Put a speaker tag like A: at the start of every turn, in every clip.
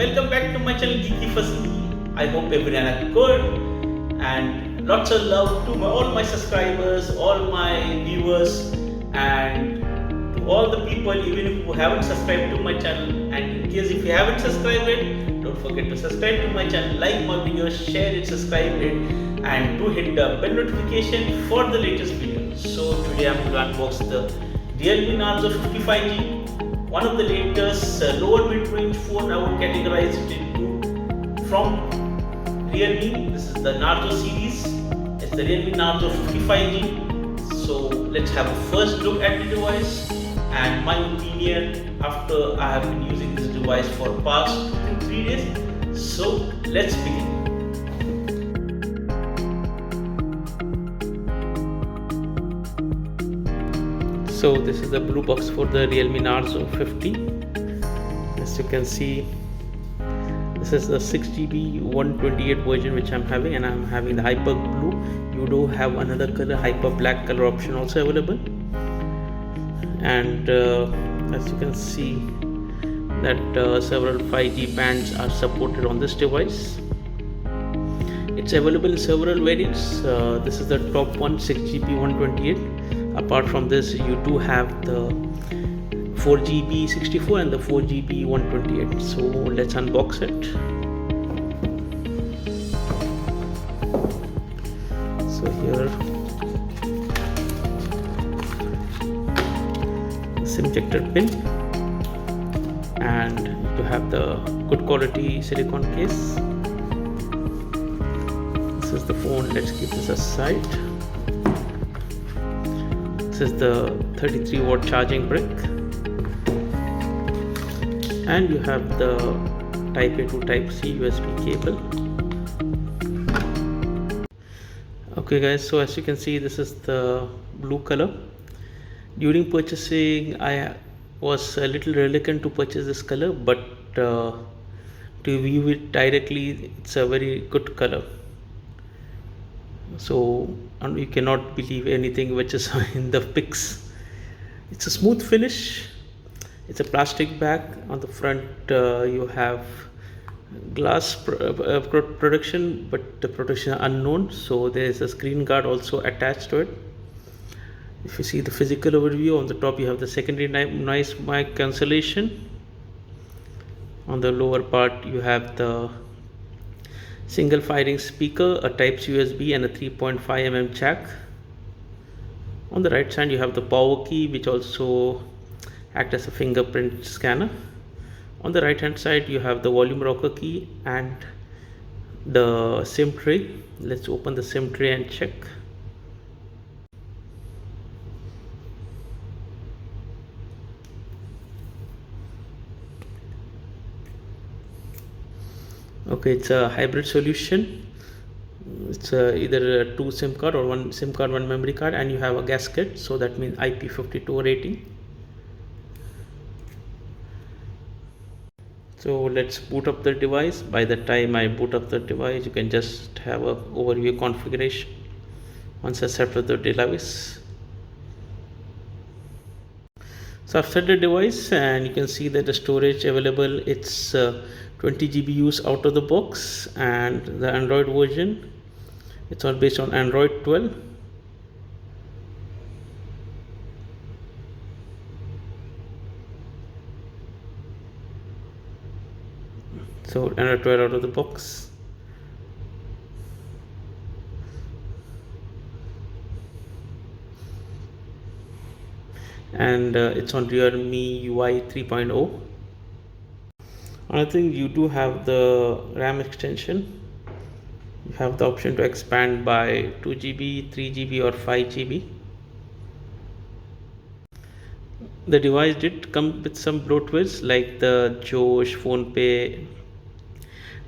A: welcome back to my channel Geeky Fussy. I hope everyone are good and lots of love to all my subscribers, all my viewers, and to all the people even if who haven't subscribed to my channel. And in case if you haven't subscribed it, don't forget to subscribe to my channel, like my videos, share it, subscribe it, and do hit the bell notification for the latest videos. So today I'm going to unbox the Realme Narzo 55G. One of the latest lower mid-range phone. I would categorize it into from Realme. This is the Narzo series. It's the Realme Narzo 55G. So let's have a first look at the device and my opinion after I have been using this device for past 2 to 3 days. So let's begin. So this is the blue box for the Realme Narzo 50. As you can see, this is the 6GB 128 version which I'm having, and I'm having the hyper blue. You do have another color, hyper black color option also available. And as you can see that several 5G bands are supported on this device. It's available in several variants. This is the top one, 6GB 128. Apart from this, you do have the 4GB 64 and the 4GB 128. So let's unbox it. So here, SIM ejector pin, and you have the good quality silicone case. This is the phone. Let's keep this aside. This is the 33-watt charging brick, and you have the Type A to Type C USB cable. Okay guys, so as you can see, this is the blue color. During purchasing, I was a little reluctant to purchase this color, but to view it directly, it's a very good color. So you cannot believe anything which is in the pics. It's a smooth finish. It's a plastic bag. On the front you have glass protection, but the protection is unknown, so there is a screen guard also attached to it. If you see the physical overview, on the top you have the secondary noise mic cancellation. On the lower part you have the single firing speaker, a Type-C USB, and a 3.5mm jack. On the right side you have the power key, which also acts as a fingerprint scanner. On the right hand side you have the volume rocker key and the SIM tray. Let's open the SIM tray and check. Okay, it's a hybrid solution. It's either a 2 SIM card or 1 SIM card, 1 memory card, and you have a gasket, so that means IP52 rating. So let's boot up the device. By the time I boot up the device, you can just have a overview configuration once I set up the device. So I've set the device, and you can see that the storage available, it's 20GB use out of the box, and the Android version, it's all based on Android 12. So Android 12 out of the box. And it's on Realme UI 3.0. Another thing, you do have the RAM extension. You have the option to expand by 2GB, 3GB or 5GB. The device did come with some bloatwares like the Josh, PhonePe,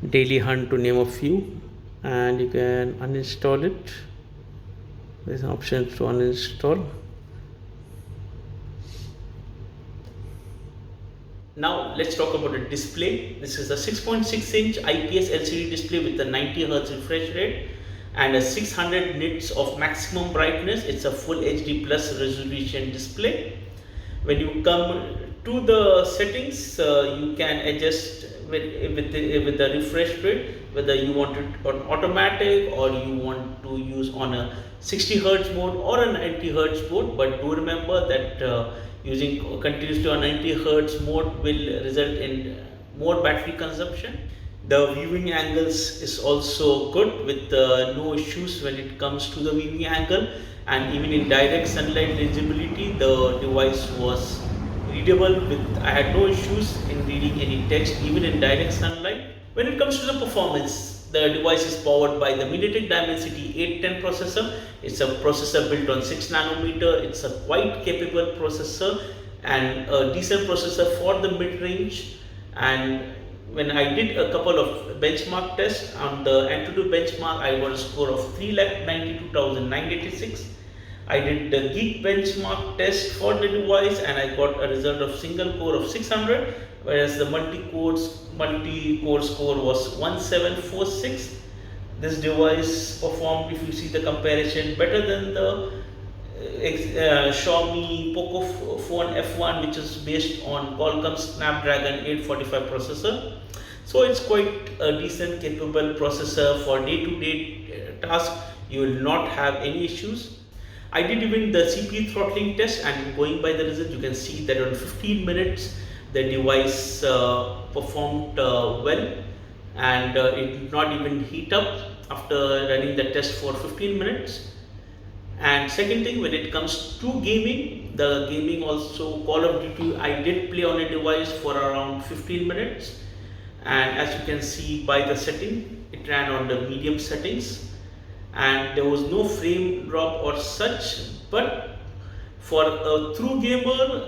A: Daily Hunt, to name a few, and you can uninstall it. There's an option to uninstall. Now let's talk about the display. This is a 6.6-inch IPS LCD display with a 90Hz refresh rate and a 600 nits of maximum brightness. It's a full HD plus resolution display. When you come to the settings, you can adjust with the refresh rate, whether you want it on automatic or you want to use on a 60 hertz mode or a 90 hertz mode. But do remember that using continuously on 90 hertz mode will result in more battery consumption. The viewing angles is also good with no issues when it comes to the viewing angle, and even in direct sunlight visibility the device was readable with, I had no issues in reading any text even in direct sunlight. When it comes to the performance, the device is powered by the MediaTek Dimensity 810 processor. It's a processor built on 6 nanometer. It's a quite capable processor and a decent processor for the mid-range. And when I did a couple of benchmark tests on the Antutu benchmark, I got a score of 3,92,986. I did the Geek benchmark test for the device and I got a result of single core of 600, whereas the multi-core score was 1746. This device performed, if you see the comparison, better than the Xiaomi Poco Phone F1, which is based on Qualcomm Snapdragon 845 processor. So it's quite a decent capable processor for day-to-day task. You will not have any issues. I did even the CPU throttling test, and going by the result you can see that on 15 minutes the device performed well, and it did not even heat up after running the test for 15 minutes. And second thing, when it comes to gaming, the gaming also, Call of Duty, I did play on a device for around 15 minutes, and as you can see by the setting, it ran on the medium settings and there was no frame drop or such. But for a true gamer,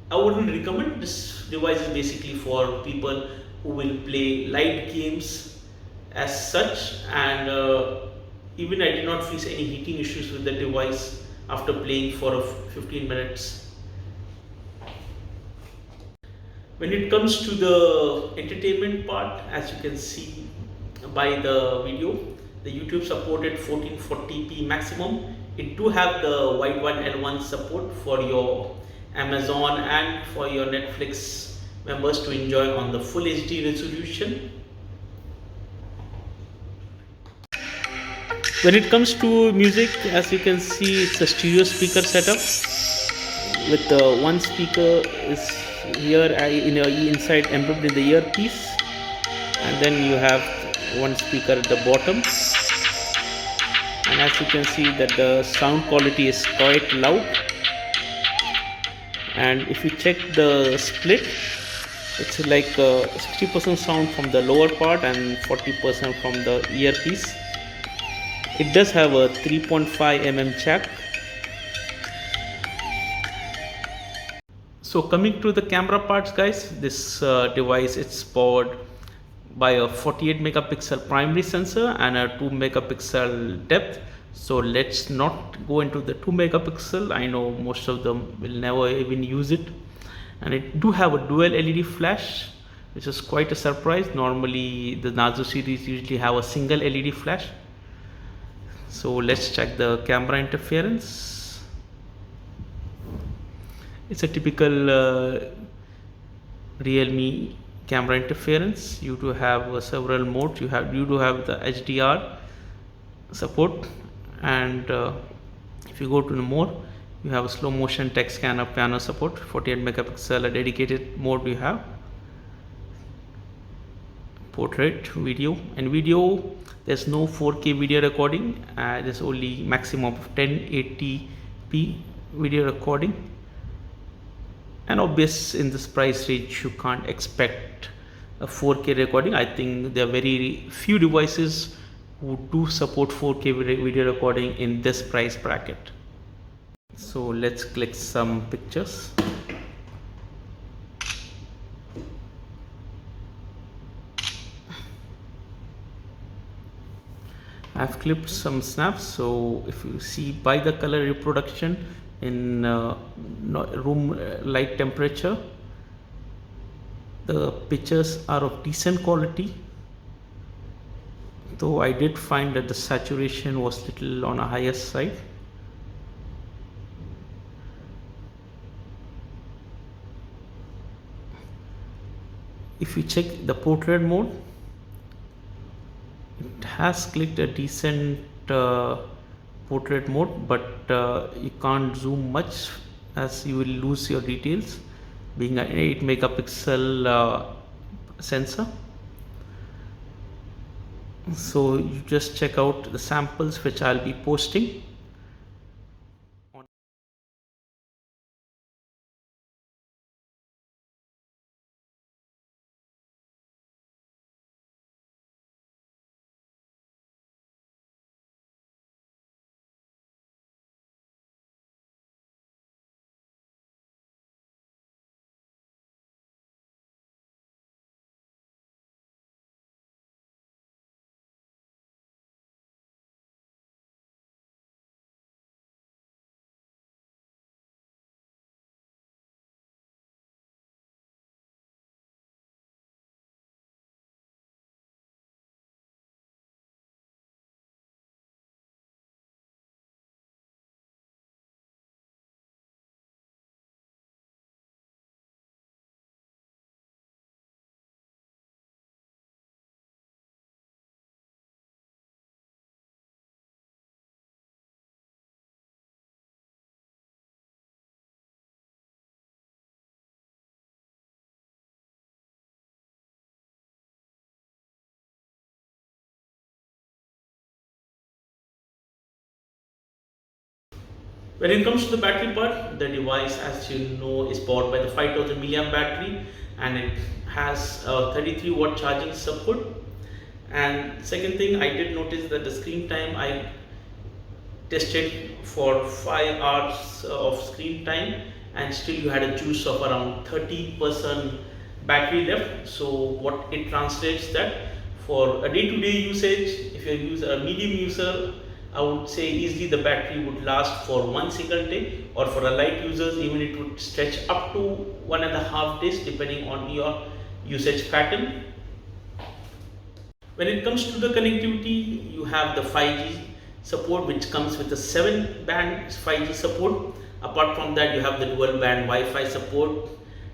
A: I wouldn't recommend. This device is basically for people who will play light games as such, and even I did not face any heating issues with the device after playing for 15 minutes. When it comes to the entertainment part, as you can see by the video, the YouTube supported 1440p maximum. It do have the wide one L1 support for your Amazon and for your Netflix members to enjoy on the full HD resolution. When it comes to music, as you can see, it's a stereo speaker setup with one speaker is here inside embedded in the earpiece, and then you have one speaker at the bottom, and as you can see that the sound quality is quite loud. And if you check the split, it's like 60% sound from the lower part and 40% from the earpiece. It does have a 3.5 mm jack. So coming to the camera parts, guys, this device, it's powered by a 48 megapixel primary sensor and a 2 megapixel depth. So let's not go into the 2 megapixel. I know most of them will never even use it. And it do have a dual LED flash, which is quite a surprise. Normally the Narzo series usually have a single LED flash. So let's check the camera interference. It's a typical Realme camera interference. You do have several modes. You do have the HDR support, and if you go to the more, you have a slow motion text scanner panel support, 48 megapixel, a dedicated mode. You have portrait, video, and video. There's no 4K video recording. There's only maximum of 1080p video recording. And obvious in this price range, you can't expect a 4K recording. I think there are very few devices who do support 4K video recording in this price bracket. So let's click some pictures. I've clipped some snaps. So if you see by the color reproduction in room light temperature, the pictures are of decent quality, though I did find that the saturation was little on a higher side. if you check the portrait mode, it has clicked a decent portrait mode, but you can't zoom much as you will lose your details being an 8 megapixel sensor. So you just check out the samples which I'll be posting. When it comes to the battery part, the device, as you know, is powered by the 5000 milliamp battery, and it has a 33 watt charging support. And second thing, I did notice that the screen time I tested for 5 hours of screen time, and still you had a juice of around 30% battery left. So what it translates that for a day-to-day usage, if you are a medium user, I would say easily the battery would last for one single day, or for a light users even it would stretch up to 1.5 days depending on your usage pattern. When it comes to the connectivity, you have the 5G support, which comes with a 7 band 5G support. Apart from that, you have the dual band Wi-Fi support,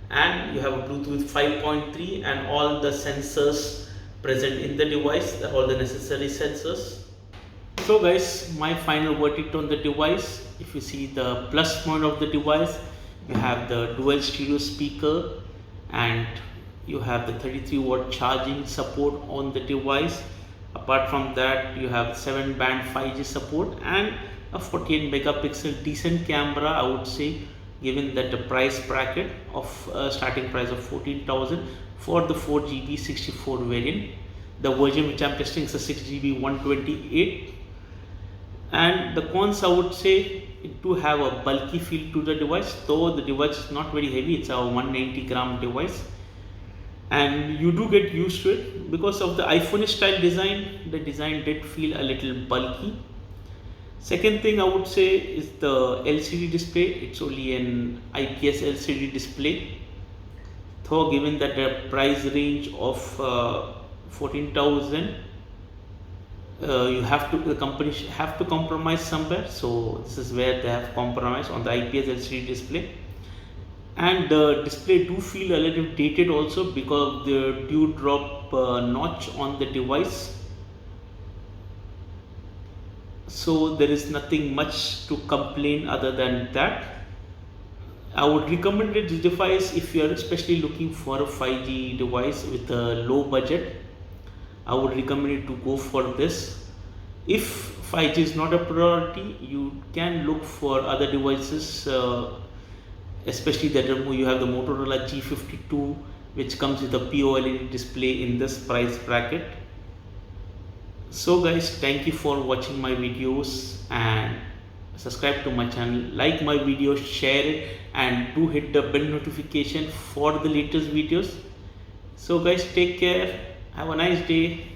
A: and you have a Bluetooth 5.3 and all the sensors present in the device, all the necessary sensors. So guys, my final verdict on the device, if you see the plus point of the device, you have the dual stereo speaker, and you have the 33 watt charging support on the device. Apart from that, you have 7 band 5G support and a 48 megapixel decent camera, I would say, given that the price bracket of starting price of 14,000 for the 4GB 64 variant. The version which I am testing is a 6GB 128. And the cons, I would say, it do have a bulky feel to the device, though the device is not very heavy. It's a 190 gram device, and you do get used to it because of the iPhone style design. The design did feel a little bulky. Second thing I would say is the LCD display. It's only an IPS LCD display, though given that the price range of 14,000, the company have to compromise somewhere. So this is where they have compromised on the IPS LCD display. And the display do feel a little dated also because of the dewdrop notch on the device. So there is nothing much to complain other than that. I would recommend this device if you are especially looking for a 5G device with a low budget. I would recommend it to go for this. If 5G is not a priority, you can look for other devices, especially that you have the Motorola G52, which comes with a POLED display in this price bracket. So guys, thank you for watching my videos, and subscribe to my channel, like my video, share it, and do hit the bell notification for the latest videos. So guys, take care, have a nice day.